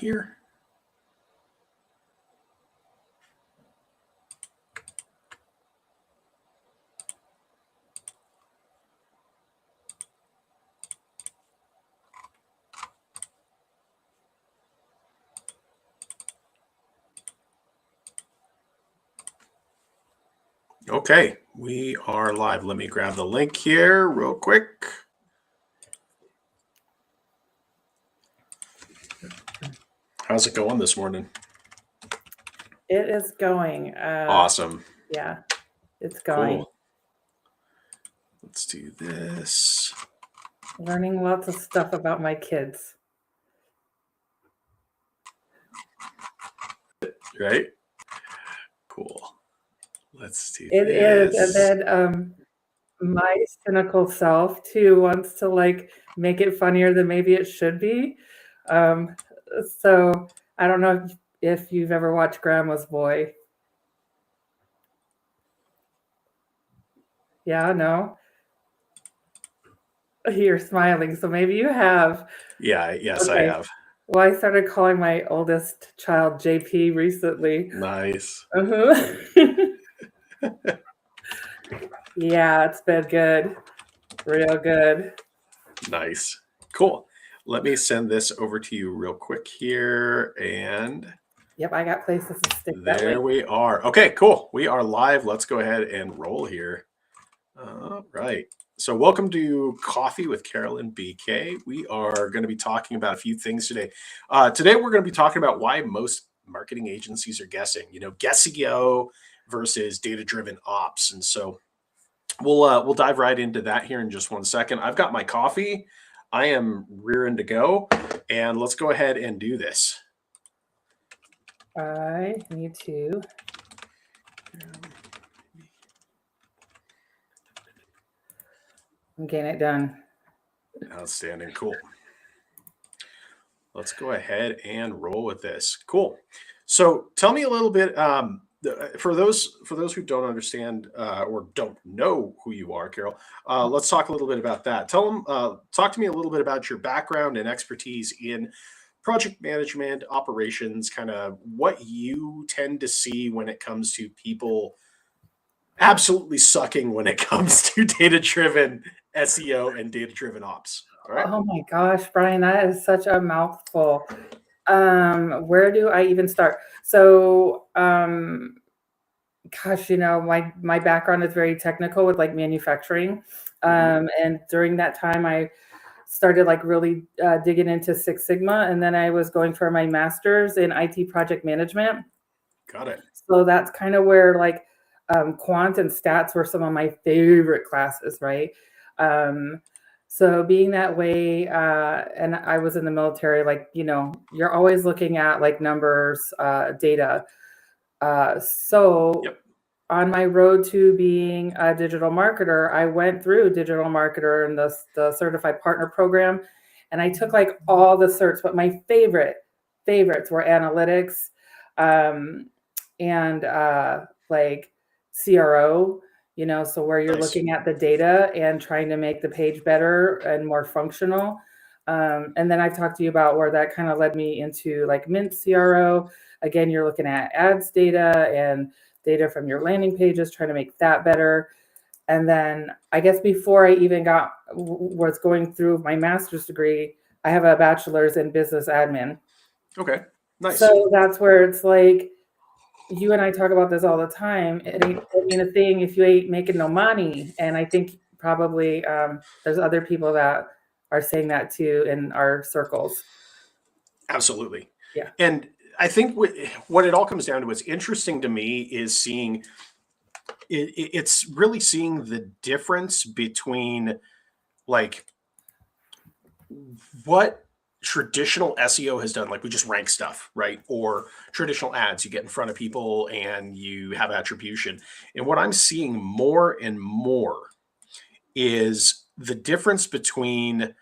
here. Okay, we are live. Let me grab the link here real quick. How's it going this morning? It is going. Awesome. Yeah, it's going. Cool. Let's do this. Learning lots of stuff about my kids. Right? Cool. Let's do It this. is. And then my cynical self too wants to like make it funnier than maybe it should be. So I don't know if you've ever watched Grandma's Boy. Yeah, no. You're smiling, so maybe you have. Yeah, yes, I Okay. have. Well, I started calling my oldest child JP recently. Nice. Yeah, it's been good. Real good. Nice. Cool. Let me send this over to you real quick here. And Yep, I got places to stick that there link. we are. Okay, cool. We are live. Let's go ahead and roll here. All right. So welcome to Coffee with Carolyn BK. We are going to be talking about a few things today. Today we're going to be talking about why most marketing agencies are guessing, SEO versus data-driven ops. And so we'll dive right into that here in just 1 second. I've got my coffee. I am rearing to go, and let's go ahead and do this. I need to. I'm getting it done. Outstanding. Cool. Let's go ahead and roll with this. Cool. So tell me a little bit, for those who don't understand or don't know who you are, Carol, let's talk a little bit about that. Talk to me a little bit about your background and expertise in project management, operations, kind of what you tend to see when it comes to people absolutely sucking when it comes to data-driven SEO and data-driven ops. All right. Oh my gosh, Brian, that is such a mouthful. Where do I even start? So, gosh, my background is very technical with like manufacturing. And during that time, I started like really digging into Six Sigma, and then I was going for my master's in IT project management. Got it. So that's kind of where like quant and stats were some of my favorite classes, right? So being that way, and I was in the military, like, you're always looking at like numbers, data. So Yep. on my road to being a digital marketer, I went through digital marketer and the certified partner program, and I took like all the certs, but my favorites were analytics, and like CRO, so where you're Nice. looking at the data and trying to make the page better and more functional. And then I've talked to you about where that kind of led me into like Mint CRO. Again, you're looking at ads data and data from your landing pages, trying to make that better. And then I guess before I even was going through my master's degree, I have a bachelor's in business admin. Okay, nice. So that's where it's like, you and I talk about this all the time. It ain't a thing if you ain't making no money. And I think probably there's other people that are saying that too in our circles. Absolutely. Yeah. And I think what it all comes down to, what's interesting to me is seeing it's really seeing the difference between like what traditional SEO has done. Like we just rank stuff, right? Or traditional ads, you get in front of people and you have attribution. And what I'm seeing more and more is the difference between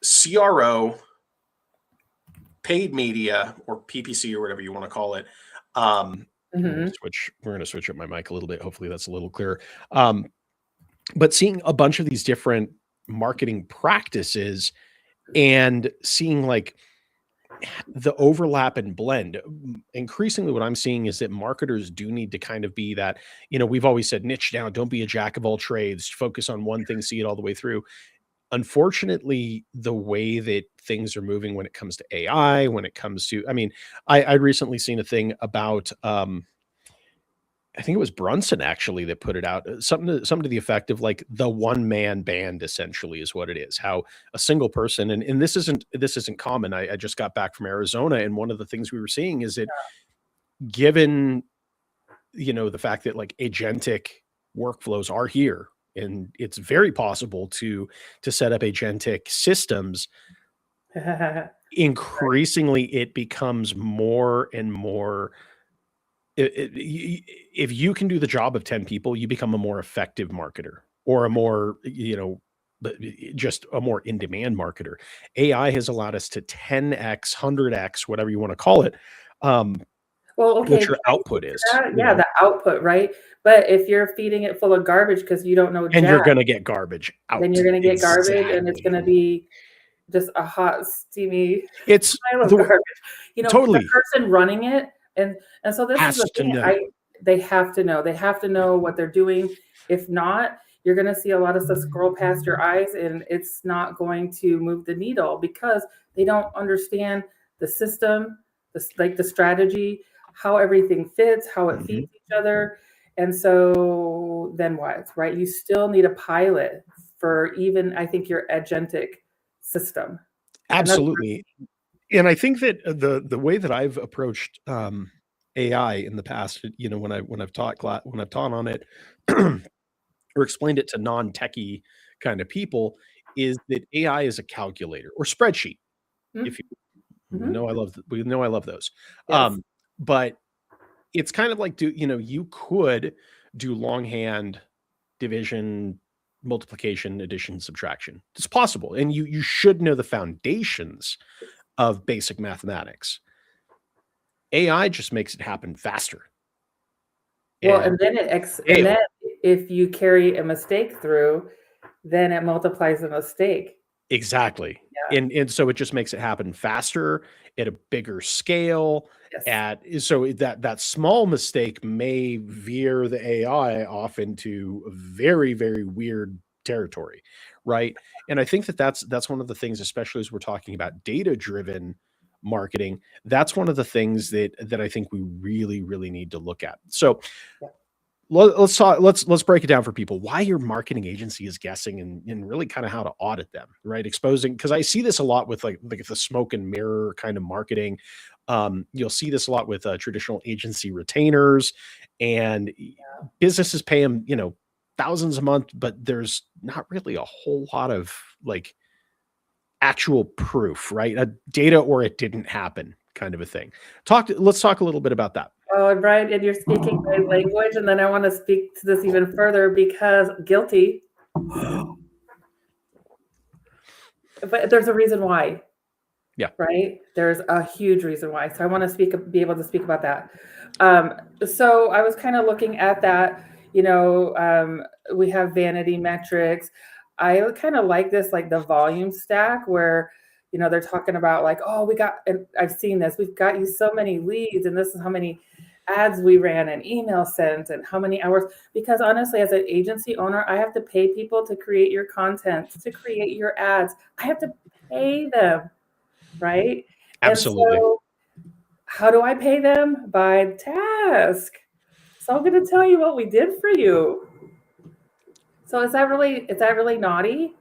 CRO, paid media, or PPC, or whatever you want to call it. We're going to switch up my mic a little bit. Hopefully that's a little clearer. But seeing a bunch of these different marketing practices and seeing like, the overlap and blend. Increasingly, what I'm seeing is that marketers do need to kind of be that, we've always said niche down, don't be a jack of all trades, focus on one thing, see it all the way through. Unfortunately, the way that things are moving when it comes to AI, when it comes to, I'd recently seen a thing about, I think it was Brunson actually that put it out. Something to the effect of like the one man band essentially is what it is. How a single person, and this isn't common. I just got back from Arizona, and one of the things we were seeing is that given the fact that like agentic workflows are here, and it's very possible to set up agentic systems. Increasingly, it becomes more and more. If you can do the job of 10 people, you become a more effective marketer, or a more, just a more in-demand marketer. AI has allowed us to 10x, 100x, whatever you want to call it. Well, okay. What your output is. The output, right? But if you're feeding it full of garbage because you don't know and you're going to get garbage out. Then you're going to get garbage, and it's going to be just a hot, steamy pile of garbage. Totally. The person running it, and so this is the thing. They have to know. They have to know what they're doing. If not, you're going to see a lot of stuff scroll past your eyes, and it's not going to move the needle because they don't understand the system, the strategy, how everything fits, how it feeds each other. And so then what, right? You still need a pilot for even, I think, your agentic system. Absolutely. And I think that the way that I've approached AI in the past, when I've taught on it or explained it to non-techie kind of people, is that AI is a calculator or spreadsheet. If you know, I love those. Yes. But it's kind of like, you could do longhand division, multiplication, addition, subtraction. It's possible. And you should know the foundations of basic mathematics. AI just makes it happen faster. Well, and then if you carry a mistake through, then it multiplies the mistake. Exactly. Yeah. And so it just makes it happen faster at a bigger scale. Yes. So that small mistake may veer the AI off into a very, very weird territory, right? And I think that's one of the things, especially as we're talking about data-driven marketing, that's one of the things that I think we really, really need to look at. So let's break it down for people. Why your marketing agency is guessing and really kind of how to audit them, right? Exposing, because I see this a lot with like the smoke and mirror kind of marketing. You'll see this a lot with traditional agency retainers, and businesses pay them, thousands a month, but there's not really a whole lot of like actual proof, right? A data or it didn't happen kind of a thing. Let's talk a little bit about that. Oh, Brian, and you're speaking my language, and then I want to speak to this even further because guilty. But there's a reason why. Yeah. Right? There's a huge reason why. So I want to be able to speak about that. So I was kind of looking at that, we have vanity metrics. I kind of like this, like the volume stack where, they're talking about like, oh, and I've seen this, we've got you so many leads, and this is how many ads we ran and email sent and how many hours. Because honestly, as an agency owner, I have to pay people to create your content, to create your ads. I have to pay them, right? Absolutely. And so how do I pay them? By task. So I'm going to tell you what we did for you. So is that really naughty?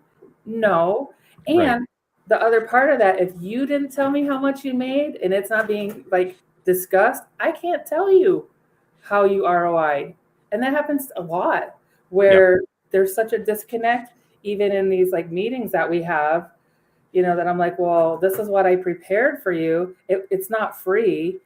No. And the other part of that, if you didn't tell me how much you made and it's not being like discussed, I can't tell you how you ROI. And that happens a lot where there's such a disconnect, even in these like meetings that we have, that I'm like, well, this is what I prepared for you. It's not free.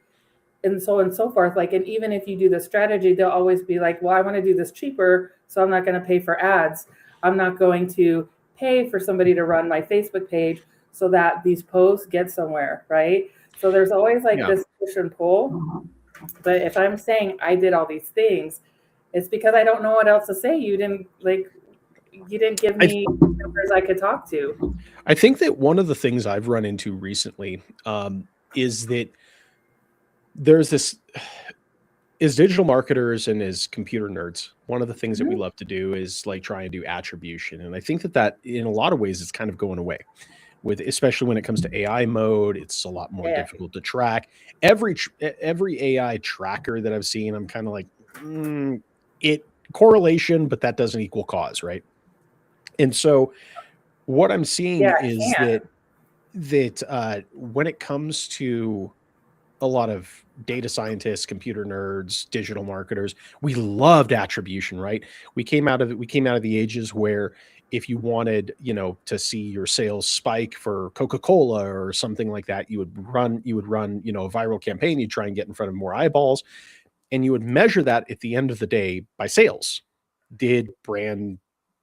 And so on and so forth. Like, and even if you do the strategy, they'll always be like, well, I want to do this cheaper, so I'm not going to pay for ads. I'm not going to pay for somebody to run my Facebook page so that these posts get somewhere, right? So there's always like this push and pull. But if I'm saying I did all these things, it's because I don't know what else to say. You didn't give me numbers I could talk to. I think that one of the things I've run into recently is that there's this, as digital marketers and as computer nerds, one of the things that we love to do is like try and do attribution. And I think that in a lot of ways, it's kind of going away with, especially when it comes to AI mode. It's a lot more difficult to track. Every AI tracker that I've seen, I'm kind of like, it correlation, but that doesn't equal cause, right? And so what I'm seeing is that when it comes to a lot of data scientists, computer nerds, digital marketers, we loved attribution, right? We came out of the ages where if you wanted, to see your sales spike for Coca-Cola or something like that, you would run, a viral campaign. You'd try and get in front of more eyeballs, and you would measure that at the end of the day by sales. Did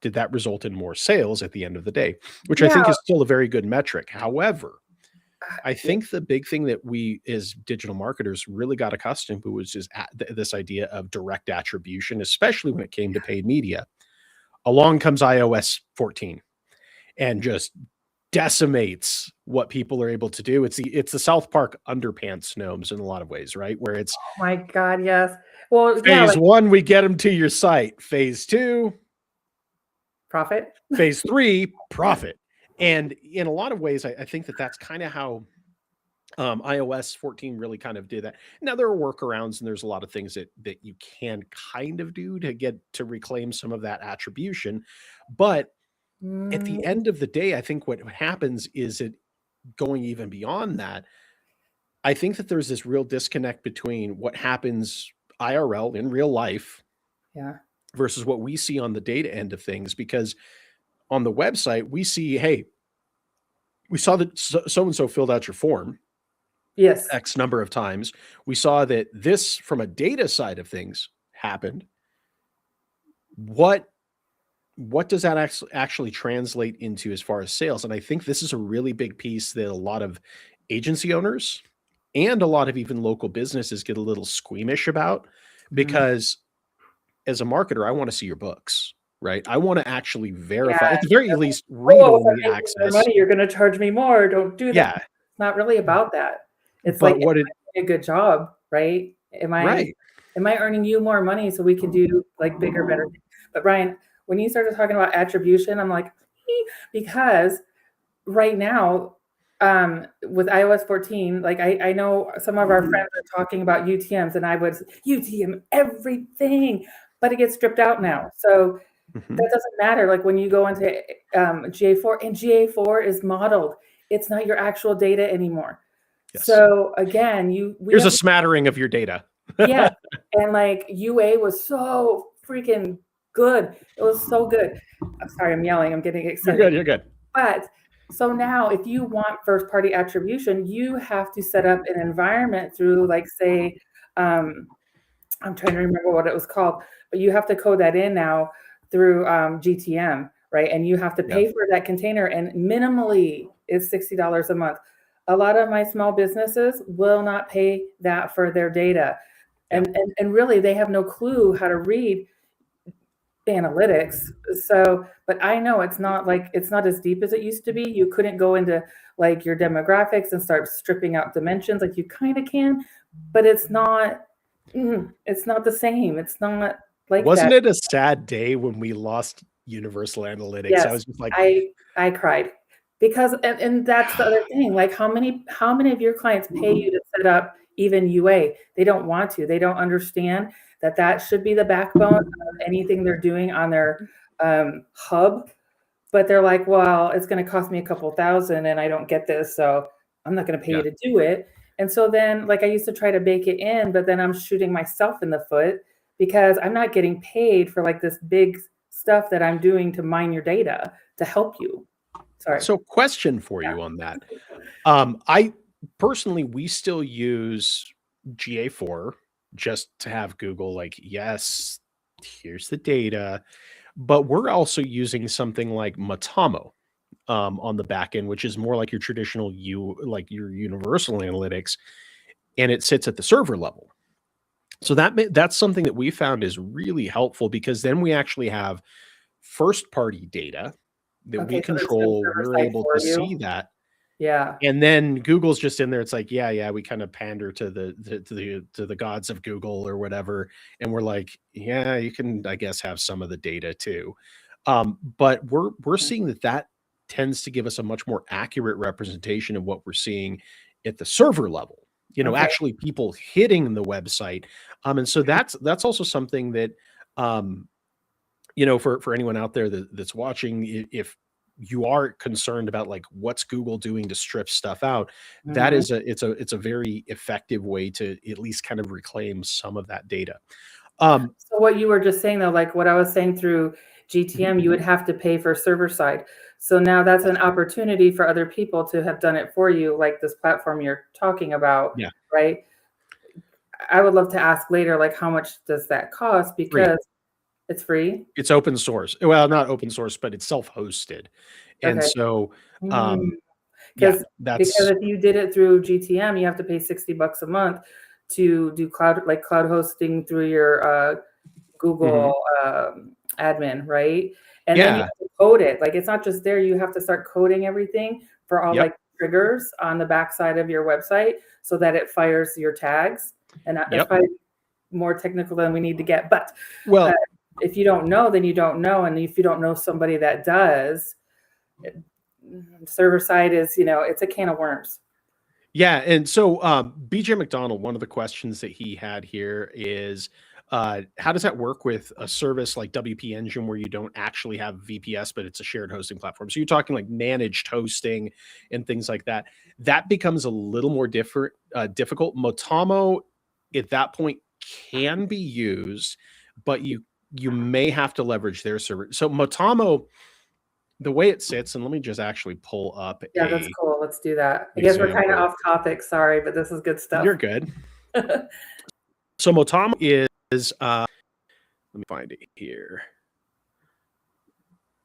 that result in more sales at the end of the day? Which I think is still a very good metric. However, I think the big thing that we as digital marketers really got accustomed to was just this idea of direct attribution, especially when it came to paid media. Along comes iOS 14 and just decimates what people are able to do. It's the South Park underpants gnomes in a lot of ways, right? Where it's, oh my God, yes. Well, phase 1, we get them to your site. Phase 2, profit. Phase 3, profit. And in a lot of ways, I think that's kind of how iOS 14 really kind of did that. Now, there are workarounds and there's a lot of things that you can kind of do to get to reclaim some of that attribution. But at the end of the day, I think what happens is it going even beyond that. I think that there's this real disconnect between what happens IRL in real life versus what we see on the data end of things, because on the website, we see, hey, we saw that so-and-so filled out your form. Yes. X number of times. We saw that this, from a data side of things, happened. What does that actually translate into as far as sales? And I think this is a really big piece that a lot of agency owners and a lot of even local businesses get a little squeamish about, because as a marketer, I want to see your books. Right. I want to actually verify, at the very least, read-only access. Money, you're going to charge me more. Don't do that. Yeah. It's not really about that. It's but like, a good job, right? Am I earning you more money so we can do like bigger, better things? But Brian, when you started talking about attribution, I'm like, because right now, with iOS 14, like I know some of our friends are talking about UTMs, and I would UTM everything, but it gets stripped out now. So that doesn't matter. Like when you go into GA4, and GA4 is modeled, it's not your actual data anymore. Yes. So again, here's a smattering of your data. Yeah. And like UA was so freaking good. It was so good. I'm sorry, I'm yelling. I'm getting excited. You're good. But so now if you want first party attribution, you have to set up an environment through, like, say, I'm trying to remember what it was called, but you have to code that in now through GTM, right? And you have to pay for that container, and minimally is $60 a month. A lot of my small businesses will not pay that for their data. And really they have no clue how to read analytics. So, but I know it's not as deep as it used to be. You couldn't go into like your demographics and start stripping out dimensions. Like you kind of can, but it's not the same. It's not like Wasn't that. it a sad day when we lost Universal Analytics? Yes, I was just like, I cried. Because, and that's the other thing, like how many of your clients pay you to set up even UA? They don't want to. They don't understand that should be the backbone of anything they're doing on their hub. But they're like, well, it's going to cost me a couple $1,000 and I don't get this, so I'm not going to pay you to do it. And so then, like, I used to try to bake it in, but then I'm shooting myself in the foot because I'm not getting paid for like this big stuff that I'm doing to mine your data to help you. Sorry. So question for you on that. I personally, we still use GA4 just to have Google like, yes, here's the data, but we're also using something like Matomo on the back end, which is more like your traditional like your Universal Analytics, and it sits at the server level. So that's something that we found is really helpful, because then we actually have first party data that we control. We're able to see that. Yeah. And then Google's just in there. It's like, yeah, we kind of pander to the gods of Google or whatever, and we're like, yeah, you can, I guess, have some of the data too. But we're seeing that tends to give us a much more accurate representation of what we're seeing at the server level. Okay. Actually people hitting the website, and so that's also something that, for anyone out there that's watching, if you are concerned about like what's Google doing to strip stuff out, that Mhm. is it's a very effective way to at least kind of reclaim some of that data. So what you were just saying though, like what I was saying through GTM, you would have to pay for server side. So now that's an opportunity for other people to have done it for you, like this platform you're talking about, Yeah. right? I would love to ask later, like how much does that cost? Free. Because it's free. It's open source. Well, not open source, but it's self-hosted. And Okay. so, Mm. yeah, Because that's if you did it through GTM, you have to pay $60 a month to do cloud hosting through your Google admin, right? And then you yeah, have to code it. Like it's not just there, you have to start coding everything for all yep. like triggers on the backside of your website so that it fires your tags. And that's Yep. probably more technical than we need to get. But Well, if you don't know, then you don't know. And if you don't know somebody that does, server side is, it's a can of worms. yeah, and so BJ McDonald, one of the questions that he had here is, how does that work with a service like WP Engine where you don't actually have VPS, but it's a shared hosting platform? So you're talking like managed hosting and things like that. That becomes a little more difficult. Motamo at that point can be used, but you may have to leverage their server. So Motamo, the way it sits, and let me just actually pull up Yeah, that's cool. Let's do that. I guess we're kind of example. off topic. Sorry, but this is good stuff. You're good. So Motamo is, let me find it here.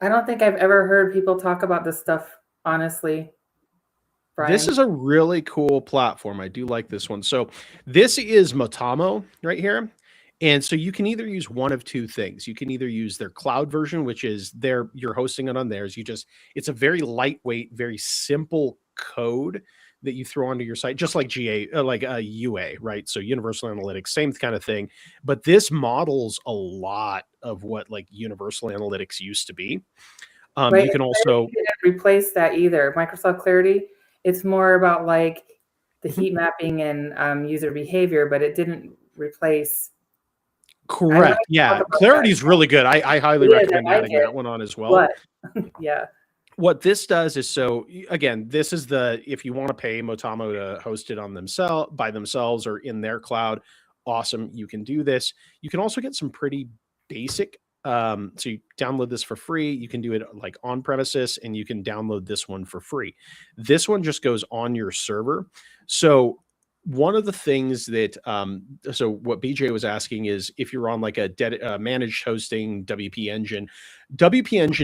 I don't think I've ever heard people talk about this stuff, honestly. Brian. This is a really cool platform. I do like this one. So this is Motamo right here. And so you can either use one of two things. You can either use their cloud version, which is you're hosting it on theirs. It's a very lightweight, very simple code that you throw onto your site, just like UA, right? So Universal Analytics, same kind of thing. But this models a lot of what like Universal Analytics used to be. Right. You can also didn't replace that either. Microsoft Clarity, it's more about like the heat mapping and user behavior, but it didn't replace. Correct. Yeah. Clarity is really good. I highly recommend adding that one on as well. What? Yeah. What this does is, so again, this is if you want to pay Motamo to host it on by themselves or in their cloud, awesome. You can do this. You can also get some pretty basic. So you download this for free. You can do it like on premises, and you can download this one for free. This one just goes on your server. So one of the things that, so what BJ was asking is if you're on like a managed hosting WP Engine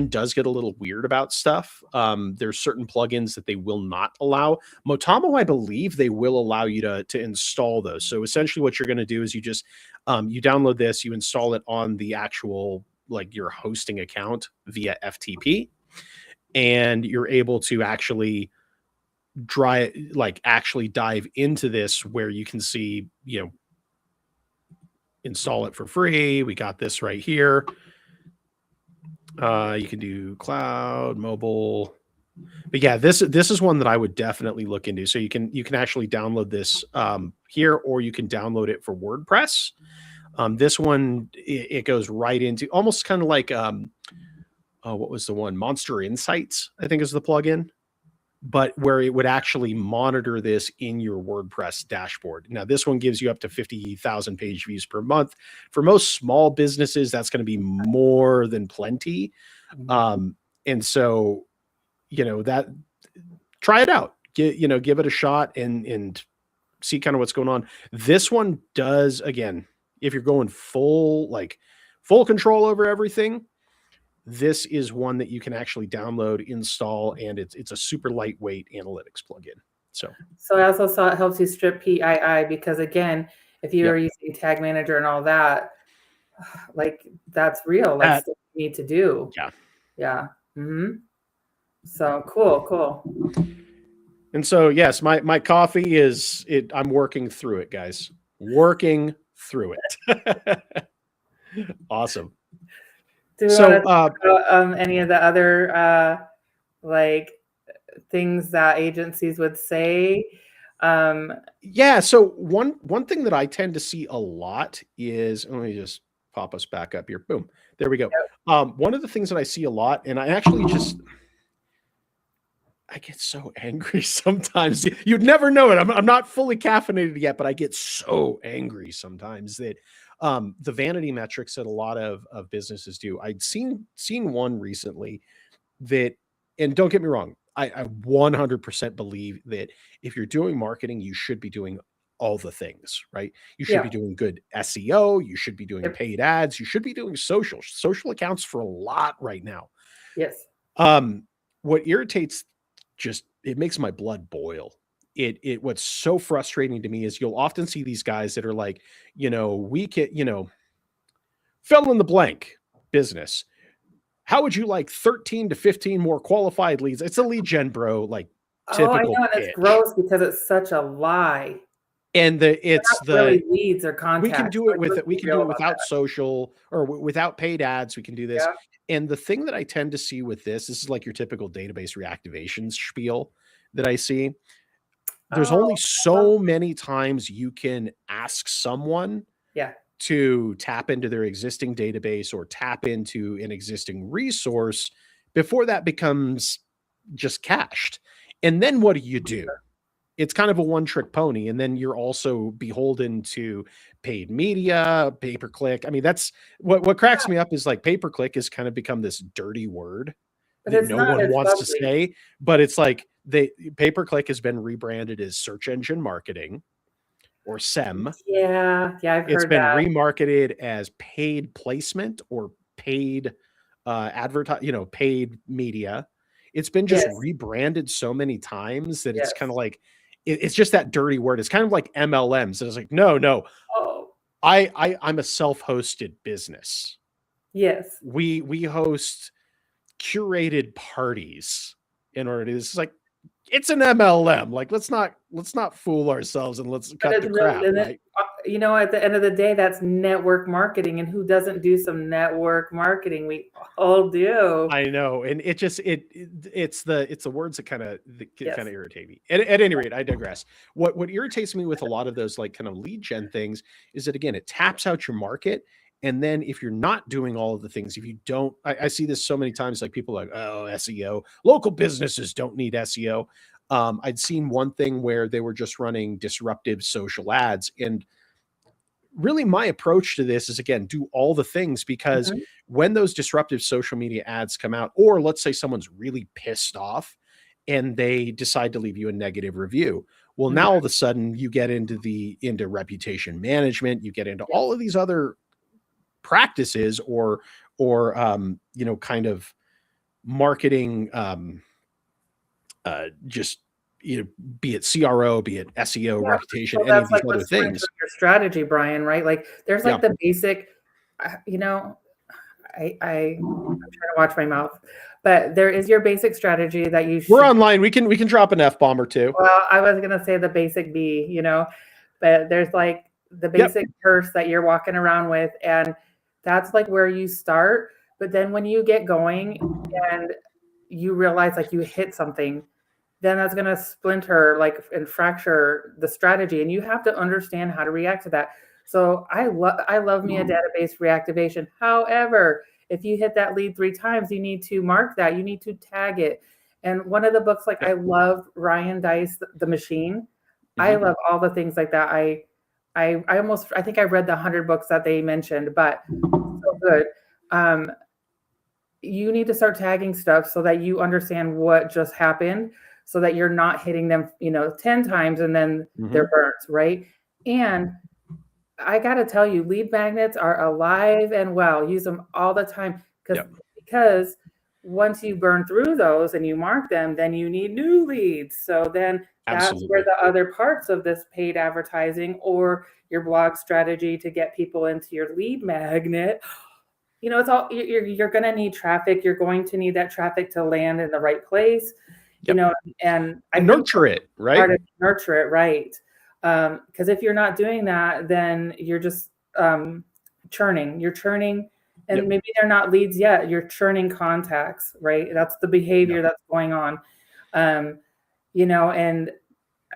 does get a little weird about stuff. There's certain plugins that they will not allow. Motamo, I believe they will allow you to install those. So essentially what you're going to do is you just, you download this, you install it on the actual, like your hosting account via FTP, and you're able to actually actually dive into this where you can see, install it for free. We got this right here. You can do cloud, mobile, but yeah, this is one that I would definitely look into. So you can actually download this here, or you can download it for WordPress. This one, it goes right into almost kind of like, what was the one? Monster Insights, I think is the plugin, but where it would actually monitor this in your WordPress dashboard. Now, this one gives you up to 50,000 page views per month. For most small businesses, that's going to be more than plenty. And so, that try it out, give it a shot and see kind of what's going on. This one does, again, if you're going full control over everything, this is one that you can actually download, install, and it's a super lightweight analytics plugin. So I also saw it helps you strip PII because again, if you are using Tag Manager and all that, like that's real, like stuff you need to do. Yeah. Yeah. Mm-hmm. So cool. And so, yes, my coffee is it. I'm working through it, guys. Working through it. Awesome. Do we So, want to talk about any of the other like things that agencies would say? yeah. So one thing that I tend to see a lot is, let me just pop us back up here. Boom. There we go. One of the things that I see a lot, and I actually just I get so angry sometimes. You'd never know it. I'm not fully caffeinated yet, but I get so angry sometimes that the vanity metrics that a lot of businesses do. I'd seen one recently that, and don't get me wrong, I 100% believe that if you're doing marketing, you should be doing all the things, right? You should Yeah. be doing good SEO. You should be doing Yep. paid ads. You should be doing social accounts for a lot right now. Yes. What irritates, just it makes my blood boil. It what's so frustrating to me is you'll often see these guys that are like, we can, fill in the blank business. How would you like 13 to 15 more qualified leads? It's a lead gen, bro. Like Oh, I typical know, and it's pitch. gross because it's such a lie. And it's Not really leads or contacts. we can do it with let's it. We be can real do it about without that. social or without paid ads. We can do this. Yeah. And the thing that I tend to see with this is like your typical database reactivations spiel that I see. There's Oh, only so many times you can ask someone yeah. to tap into their existing database or tap into an existing resource before that becomes just cached. And then what do? It's kind of a one-trick pony. And then you're also beholden to paid media, pay-per-click. I mean, that's what cracks me up is like pay-per-click has kind of become this dirty word But that it's no not. one It's wants to lovely. say, but it's like pay-per-click has been rebranded as search engine marketing or SEM. Yeah. Yeah, I've It's heard been that. remarketed as paid placement or paid paid media. It's been just Yes. rebranded so many times that it's Yes. kind of like it's just that dirty word. It's kind of like MLMs. It's like, no, Oh, I'm a self-hosted business. yes. We host curated parties in order to do this. It's like, it's an MLM. Like, let's not fool ourselves and let's cut the crap, right? At the end of the day, that's network marketing, and who doesn't do some network marketing? We all do. I know, and it's the words that kind of Yes. irritate me. At any rate, I digress. What irritates me with a lot of those like kind of lead gen things is that again, it taps out your market. And then if you're not doing all of the things, if you don't, I see this so many times, like people are like, oh, SEO, local businesses don't need SEO. I'd seen one thing where they were just running disruptive social ads. And really my approach to this is, again, do all the things, because Mhm. when those disruptive social media ads come out, or let's say someone's really pissed off and they decide to leave you a negative review. Well, now all of a sudden you get into reputation management, you get into all of these other practices or kind of marketing, just be it CRO, be it SEO, Yeah, reputation, so any of that's these like other what's going things. through your strategy, Brian, right? Like there's like Yeah. the basic, I'm trying to watch my mouth, but there is your basic strategy that you should. We're online. We can drop an F bomb or two. Well, I was gonna say the basic B, but there's like the basic purse that you're walking around with, and that's like where you start. But then when you get going and you realize like you hit something, then that's going to splinter like and fracture the strategy, and you have to understand how to react to that. So I love me a database reactivation. However, if you hit that lead 3 times, you need to mark that. You need to tag it. And one of the books, like I love Ryan Dice, The Machine. I love all the things like that. I think I read the 100 books that they mentioned, but so good. You need to start tagging stuff so that you understand what just happened, so that you're not hitting them, 10 times and then they're burnt, right? And I got to tell you, lead magnets are alive and well. Use them all the time because once you burn through those and you mark them, then you need new leads. So then that's where the other parts of this paid advertising or your blog strategy to get people into your lead magnet, it's all, you're going to need traffic. You're going to need that traffic to land in the right place. you know, and I think nurture it, right? part of nurture it, right? Because if you're not doing that, then you're just churning. You're churning, and Yep. maybe they're not leads yet. You're churning contacts, right? That's the behavior that's going on. You know, and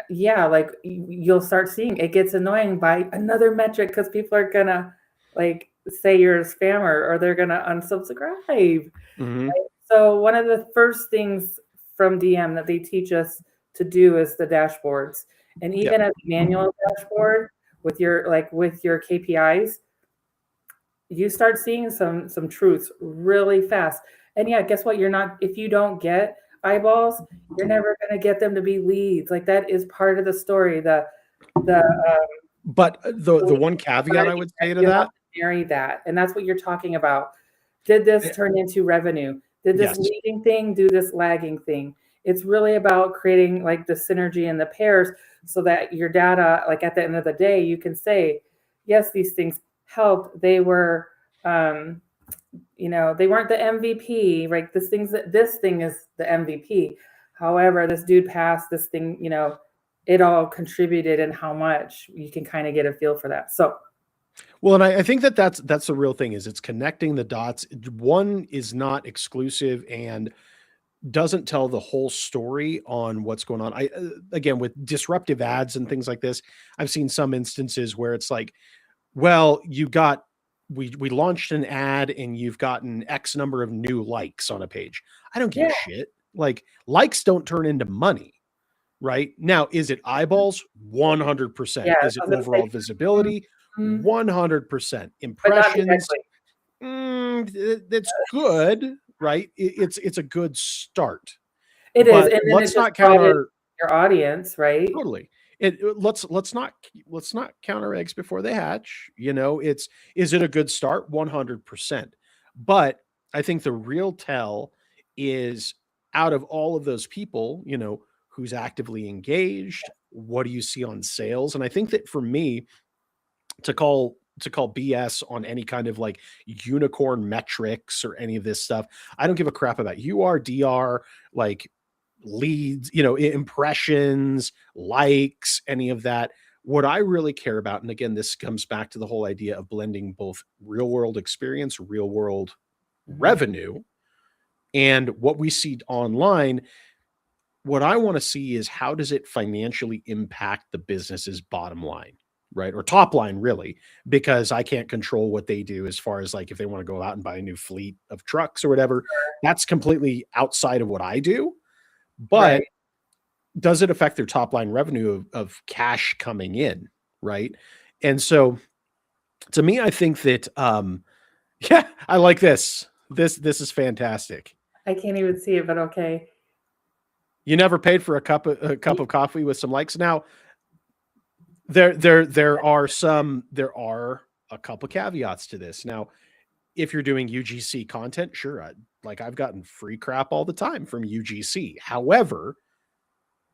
yeah, like you'll start seeing it gets annoying by another metric because people are gonna like say you're a spammer or they're gonna unsubscribe. Mhm. So one of the first things from DM that they teach us to do is the dashboards. And even as a manual dashboard with your KPIs, you start seeing some truths really fast. And yeah, guess what? If you don't get eyeballs, you're never going to get them to be leads. Like that is part of the story. But the one caveat I would say to you have that, to marry that, and that's what you're talking about. Did this turn into revenue? Did this Yes. leading thing do this lagging thing? It's really about creating like the synergy and the pairs so that your data, like at the end of the day, you can say, yes, these things helped. They were, you know, they weren't the MVP, right? This thing is the MVP. However, this dude passed this thing, you know, it all contributed and how much you can kind of get a feel for that. So, well, and I think that's the real thing is it's connecting the dots. One is not exclusive and doesn't tell the whole story on what's going on. I again with disruptive ads and things like this, I've seen some instances where it's like, well, we launched an ad and you've gotten X number of new likes on a page. I don't give a shit. Like likes don't turn into money. Right now, is it eyeballs? 100%. Yeah, Is it overall visibility? 100%. Impressions? That's good, right? It's a good start. It is, But and then let's it not just brought in counter your audience, right? totally. Let's not counter eggs before they hatch. You know, is it a good start? 100%. But I think the real tell is out of all of those people, you know, who's actively engaged, what do you see on sales? And I think that for me to call BS on any kind of like unicorn metrics or any of this stuff, I don't give a crap about URDR, like leads, you know, impressions, likes, any of that. What I really care about, and again, this comes back to the whole idea of blending both real world experience, real world revenue, and what we see online. What I want to see is how does it financially impact the business's bottom line, right? Or top line, really, because I can't control what they do as far as like if they want to go out and buy a new fleet of trucks or whatever. That's completely outside of what I do. But does it affect their top line revenue of cash coming in, right? And so to me, I think that yeah, I like this. This is fantastic. I can't even see it, but okay. You never paid for a cup of coffee with some likes. Now, there are a couple caveats to this. Now, if you're doing UGC content, sure, I've gotten free crap all the time from UGC. However,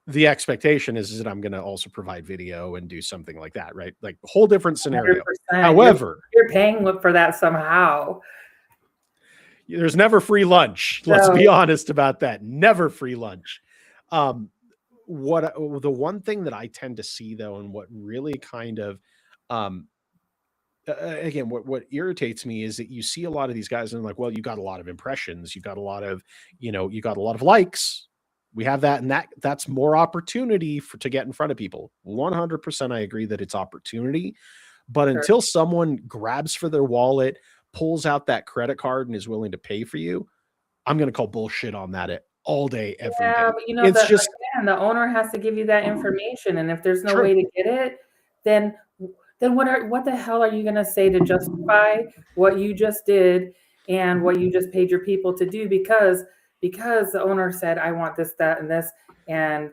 the expectation is that I'm going to also provide video and do something like that, right? Like a whole different scenario. 100%. However, you're paying for that somehow. There's never free lunch. Let's be honest about that. Never free lunch. The one thing that I tend to see though, and what really kind of, again, what irritates me is that you see a lot of these guys and like, well, you got a lot of impressions, you got a lot of, you got a lot of likes. We have that, and that's more opportunity to get in front of people. 100%. I agree that it's opportunity, but until someone grabs for their wallet, pulls out that credit card and is willing to pay for you, I'm going to call bullshit on that all day, every day. But it's just again, the owner has to give you that information, and if there's no way to get it, then what the hell are you going to say to justify what you just did and what you just paid your people to do because the owner said, I want this, that, and this, and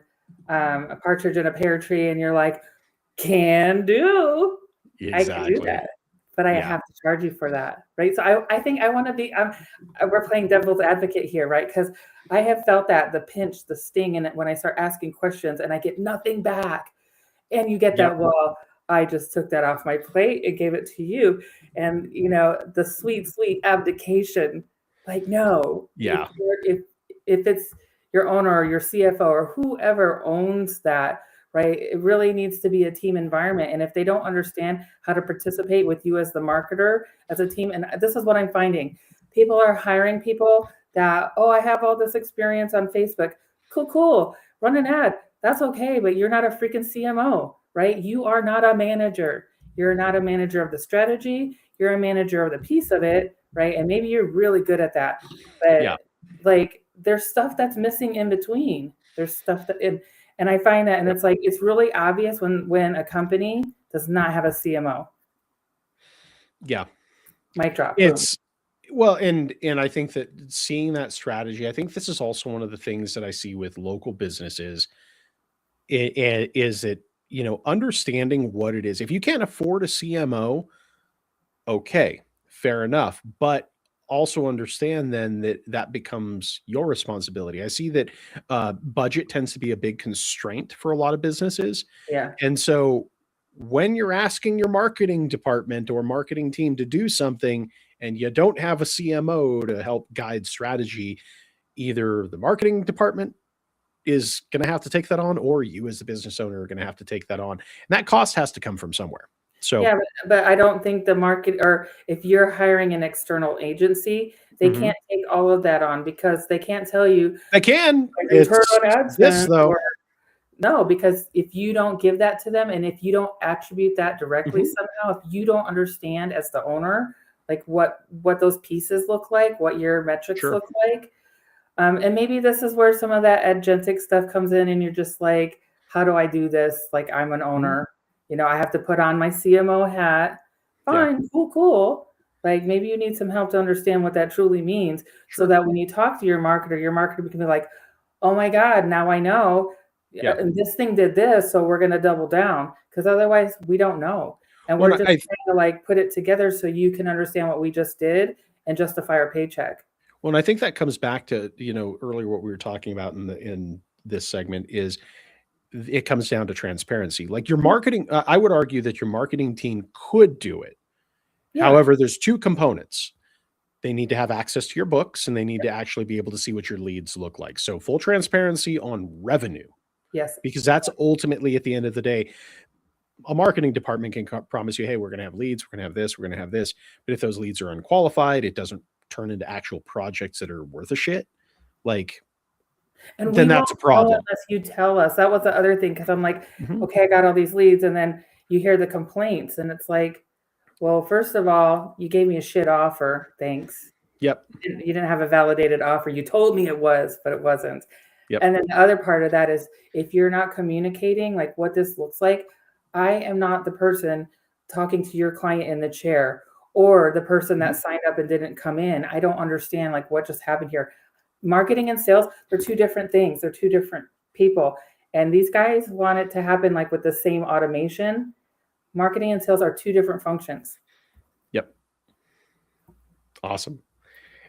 a partridge in a pear tree, and you're like, can do. Exactly. I can do that. But I have to charge you for that, right? So I think I want to be, we're playing devil's advocate here, right? Because I have felt that, the pinch, the sting in it when I start asking questions and I get nothing back. And you get that, well, I just took that off my plate and gave it to you. And, the sweet, sweet abdication, like, no. Yeah. If it's, your owner or your CFO or whoever owns that, right? It really needs to be a team environment. And if they don't understand how to participate with you as the marketer, as a team, and this is what I'm finding, people are hiring people that, oh, I have all this experience on Facebook. Cool. Run an ad. That's okay, but you're not a freaking CMO, right? You are not a manager. You're not a manager of the strategy. You're a manager of the piece of it, right? And maybe you're really good at that, but like there's stuff that's missing in between. There's stuff that, and I find that, and it's like, it's really obvious when a company does not have a CMO. Yeah. Mic drop. It's, well, and I think that seeing that strategy, I think this is also one of the things that I see with local businesses is that, you know, understanding what it is. If you can't afford a CMO, okay, fair enough. But also understand then that becomes your responsibility. I see that budget tends to be a big constraint for a lot of businesses. Yeah. And so when you're asking your marketing department or marketing team to do something and you don't have a CMO to help guide strategy, either the marketing department is going to have to take that on, or you as the business owner are going to have to take that on. And that cost has to come from somewhere. So yeah, but I don't think the market, or if you're hiring an external agency, they can't take all of that on, because they can't tell you. They can. Return on ad spend, though. No, because if you don't give that to them, and if you don't attribute that directly somehow, if you don't understand as the owner, like what those pieces look like, what your metrics look like, and maybe this is where some of that agentic stuff comes in, and you're just like, how do I do this? Like, I'm an owner, you know, I have to put on my CMO hat. Fine, cool. Like, maybe you need some help to understand what that truly means, so that when you talk to your marketer can be like, oh my God, now I know. And this thing did this, so we're going to double down, because otherwise we don't know. And we're just trying to like put it together so you can understand what we just did and justify our paycheck. Well, and I think that comes back to, you know, earlier what we were talking about in this segment is it comes down to transparency. Like your marketing, I would argue that your marketing team could do it. Yeah. However, there's two components. They need to have access to your books, and they need to actually be able to see what your leads look like. So full transparency on revenue. Yes. Because that's ultimately, at the end of the day, a marketing department can promise you, hey, we're going to have leads, we're going to have this, we're going to have this. But if those leads are unqualified, it doesn't turn into actual projects that are worth a shit. Like, and then that's a problem. Unless you tell us. That was the other thing, because I'm like, okay, I got all these leads, and then you hear the complaints, and it's like, well, first of all, you gave me a shit offer. Thanks. Yep. You didn't have a validated offer. You told me it was, but it wasn't. Yep. And then the other part of that is, if you're not communicating like what this looks like, I am not the person talking to your client in the chair, or the person that signed up and didn't come in. I don't understand like what just happened here. Marketing and sales, they're two different things. They're two different people. And these guys want it to happen like with the same automation. Marketing and sales are two different functions. Yep. Awesome.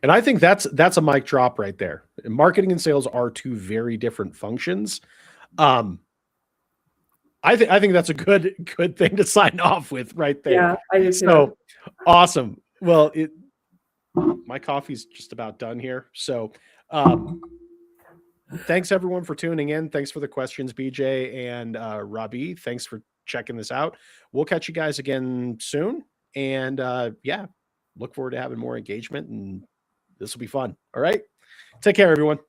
And I think that's a mic drop right there. Marketing and sales are two very different functions. I think that's a good thing to sign off with right there. Yeah, I do too. So awesome. Well, my coffee's just about done here. So thanks everyone for tuning in. Thanks for the questions, BJ and Robbie. Thanks for checking this out. We'll catch you guys again soon. And look forward to having more engagement, and this will be fun. All right. Take care, everyone.